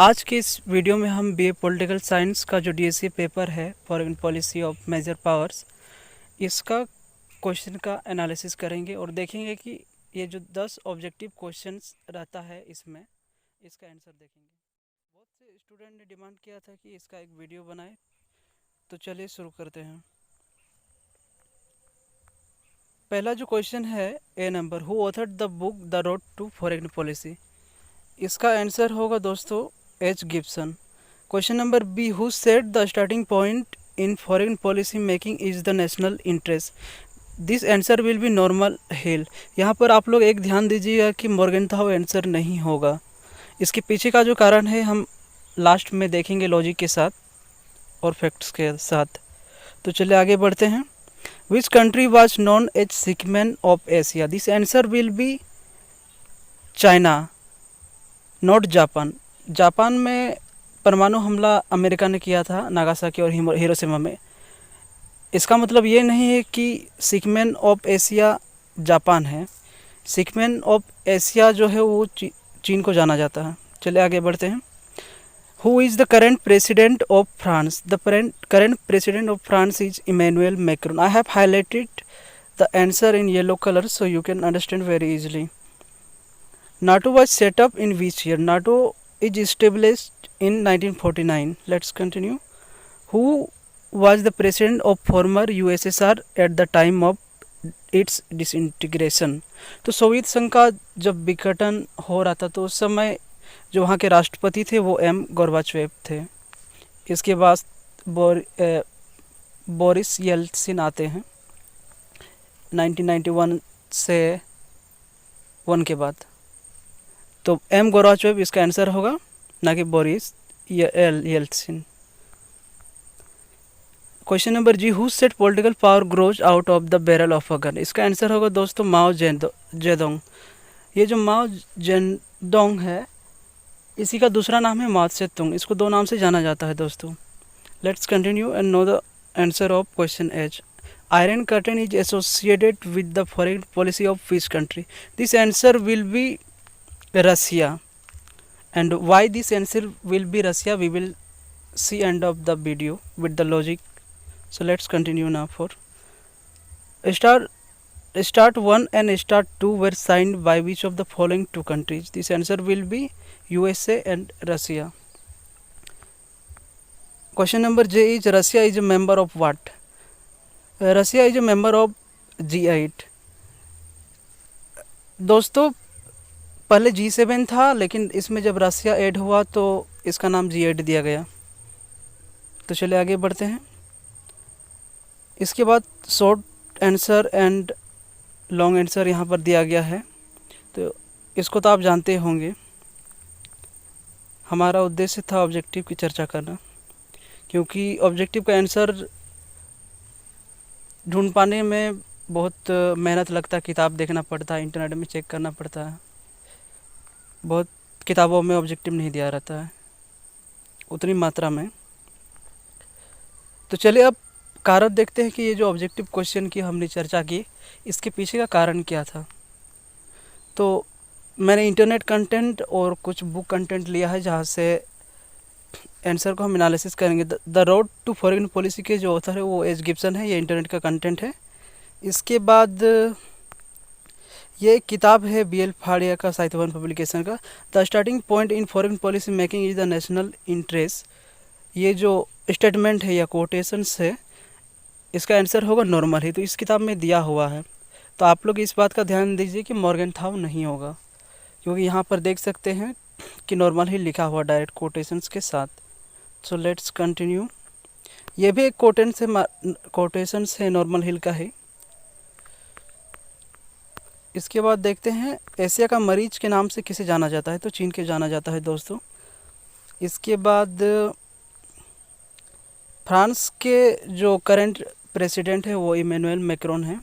आज के इस वीडियो में हम बीए पॉलिटिकल साइंस का जो डीएससी पेपर है foreign policy of major powers, इसका क्वेश्चन का एनालिसिस करेंगे और देखेंगे कि ये जो 10 ऑब्जेक्टिव क्वेश्चंस रहता है इसमें इसका आंसर देखेंगे। बहुत से स्टूडेंट ने डिमांड किया था कि इसका एक वीडियो बनाए, तो चलिए शुरू करते हैं। पहला जो क्वेश्चन है A number, who authored the book the road to foreign policy. इसका आंसर होगा दोस्तों H Gibson. Question number B, who set the starting point in foreign policy making is the national interest. This answer will be Norman Hill. यहाँ पर आप लोग एक ध्यान दीजिएगा कि मॉर्गेनथाउ आंसर नहीं होगा। इसके पीछे का जो कारण है हम लास्ट में देखेंगे लॉजिक के साथ और फैक्ट्स के साथ। तो चलिए आगे बढ़ते हैं। Which country was known as sick man of Asia. This answer will be China, not Japan. Japan में परमाणु हमला अमेरिका ने किया था नागासाकी और हिरोशिमा में। इसका मतलब ये नहीं है कि सिकमैन ऑफ एशिया जापान है। सिकमैन ऑफ एशिया जो है वो चीन को जाना जाता है। चलिए आगे बढ़ते हैं। Who is the current president of France. The current president of France is Emmanuel Macron. I have highlighted the answer in yellow colour so you can understand very easily. NATO was set up in which year? NATO is established in 1949. Let's continue. Who was the president of former USSR at the time of its disintegration? तो Soviet संघ का जब विघटन हो रहा था तो उस समय जो वहाँ के राष्ट्रपति थे वो एम गोर्बाचेव थे। इसके बाद बोरिस येल्त्सिन आते हैं 1991 से 1 के बाद। तो एम गोर्बाचेव इसका आंसर होगा, ना कि Boris Yeltsin. Question number G, who said political power grows out of the barrel of a gun. इसका आंसर होगा दोस्तों माओ जेडोंग। ये जो माओ जेडोंग है इसी का दूसरा नाम है माओ त्से-तुंग। इसको दो नाम से जाना जाता है दोस्तों। Let's continue and know the answer of question H. Iron curtain is associated with the foreign policy of which country. This answer will B Russia, and why this answer will be Russia we will see end of the video with the logic. So let's continue now. For start 1 and start 2 were signed by which of the following two countries? This answer will be USA and Russia. Question number J is Russia is a member of what? Russia is a member of G8. दोस्तों पहले G7 था, लेकिन इसमें जब रसिया add हुआ तो इसका नाम G8 दिया गया। तो चलिए आगे बढ़ते हैं। इसके बाद short answer and long answer यहाँ पर दिया गया है, तो इसको तो आप जानते होंगे। हमारा उद्देश्य था ऑब्जेक्टिव की चर्चा करना, क्योंकि ऑब्जेक्टिव का आंसर ढूंढ पाने में बहुत मेहनत लगता है, किताब देखना पड़ता है, इंटरनेट में चेक करना पड़ता है। बहुत किताबों में ऑब्जेक्टिव नहीं दिया रहता है उतनी मात्रा में। तो चलिए अब कारण देखते हैं कि ये जो ऑब्जेक्टिव क्वेश्चन की हमने चर्चा की इसके पीछे का कारण क्या था। तो मैंने इंटरनेट कंटेंट और कुछ बुक कंटेंट लिया है जहाँ से आंसर को हम एनालिसिस करेंगे। The road to foreign policy के जो ऑथर है वो एच गिब्सन है। ये इंटरनेट का कंटेंट है। इसके बाद ये किताब है BL फाड़िया का साहित्यवन पब्लिकेशन का, the starting point in foreign policy making is the national interest. ये जो स्टेटमेंट है या कोटेशंस है इसका आंसर होगा नॉर्मल ही। तो इस किताब में दिया हुआ है, तो आप लोग इस बात का ध्यान दीजिए कि मॉर्गेनथाउ नहीं होगा, क्योंकि यहाँ पर देख सकते हैं कि नॉर्मल ही लिखा हुआ डायरेक्ट कोटेशंस के साथ। So let's continue. ये भी एक कोटेशंस है नॉर्मल हिल का है। इसके बाद देखते हैं एशिया का मरीज के नाम से किसे जाना जाता है, तो चीन के जाना जाता है दोस्तों। इसके बाद फ्रांस के जो करंट प्रेसिडेंट है वो इमैनुअल मैक्रोन है।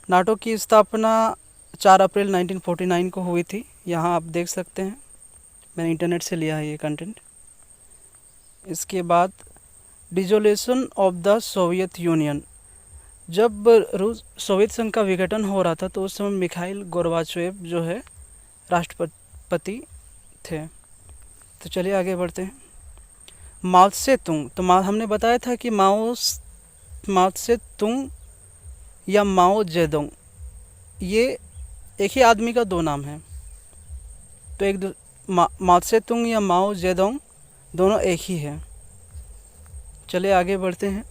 नाटो की स्थापना 4 अप्रैल 1949 को हुई थी। यहाँ आप देख सकते हैं, मैंने इंटरनेट से लिया है ये कंटेंट। इसके बाद dissolution of the Soviet union. जब सोवियत संघ का विघटन हो रहा था तो उस समय मिखाइल गोर्बाचेव जो है राष्ट्रपति थे। तो चलिए आगे बढ़ते हैं। माओ से तुंग, तो हमने बताया था कि माओ से तुंग या माओ जेडोंग ये एक ही आदमी का दो नाम है। तो माओ से तुंग या माओ जेडोंग दोनों एक ही है। चलिए आगे बढ़ते हैं।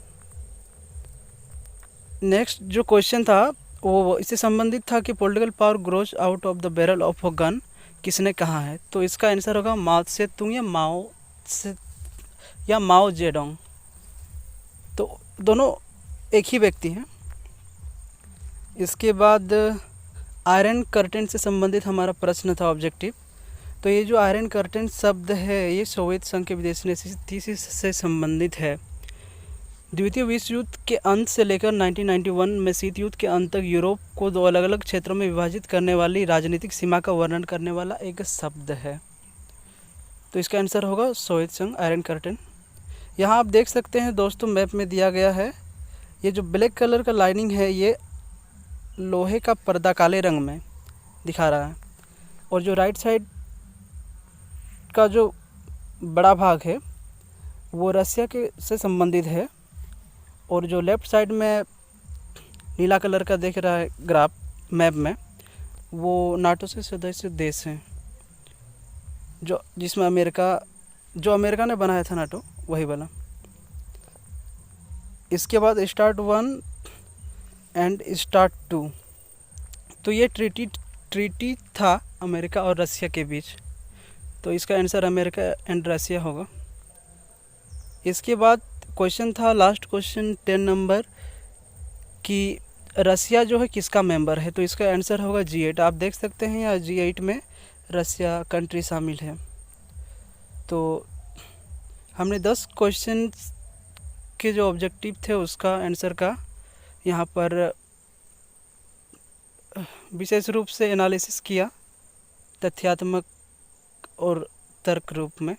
नेक्स्ट जो क्वेश्चन था वो इससे संबंधित था कि political power grows out of the barrel of a gun किसने कहा है। तो इसका आंसर होगा माओ से तुंग या माओ जेडोंग। तो दोनों एक ही व्यक्ति हैं। इसके बाद आयरन कर्टेन से संबंधित हमारा प्रश्न था ऑब्जेक्टिव। तो ये जो आयरन कर्टेन शब्द है ये सोवियत संघ के विदेशी नीति से संबंधित है। द्वितीय विश्व युद्ध के अंत से लेकर 1991 में शीत युद्ध के अंत तक यूरोप को दो अलग अलग क्षेत्रों में विभाजित करने वाली राजनीतिक सीमा का वर्णन करने वाला एक शब्द है। तो इसका आंसर होगा सोवियत संघ, आयरन कर्टेन। यहाँ आप देख सकते हैं दोस्तों, मैप में दिया गया है ये जो ब्लैक कलर का लाइनिंग है ये लोहे का पर्दा काले रंग में दिखा रहा है, और जो राइट साइड का जो बड़ा भाग है वो रसिया के से संबंधित है, और जो लेफ़्ट साइड में नीला कलर का दिख रहा है ग्राफ मैप में वो नाटो से सदस्य देश हैं, जिसमें अमेरिका ने बनाया था नाटो, वही वाला। इसके बाद स्टार्ट 1 एंड स्टार्ट 2, तो ये ट्रीटी था अमेरिका और रसिया के बीच। तो इसका आंसर अमेरिका एंड रसिया होगा। इसके बाद क्वेश्चन था लास्ट क्वेश्चन 10 नंबर कि रसिया जो है किसका मेंबर है। तो इसका आंसर होगा G8। आप देख सकते हैं यहाँ G8 में रसिया कंट्री शामिल है। तो हमने 10 क्वेश्चन के जो ऑब्जेक्टिव थे उसका आंसर का यहाँ पर विशेष रूप से एनालिसिस किया, तथ्यात्मक और तर्क रूप में।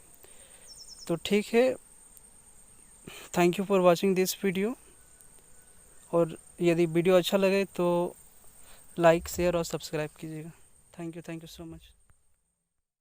तो ठीक है, thank you for watching this video. और यदि वीडियो अच्छा लगे तो लाइक, शेयर और सब्सक्राइब कीजिएगा। Thank you so much.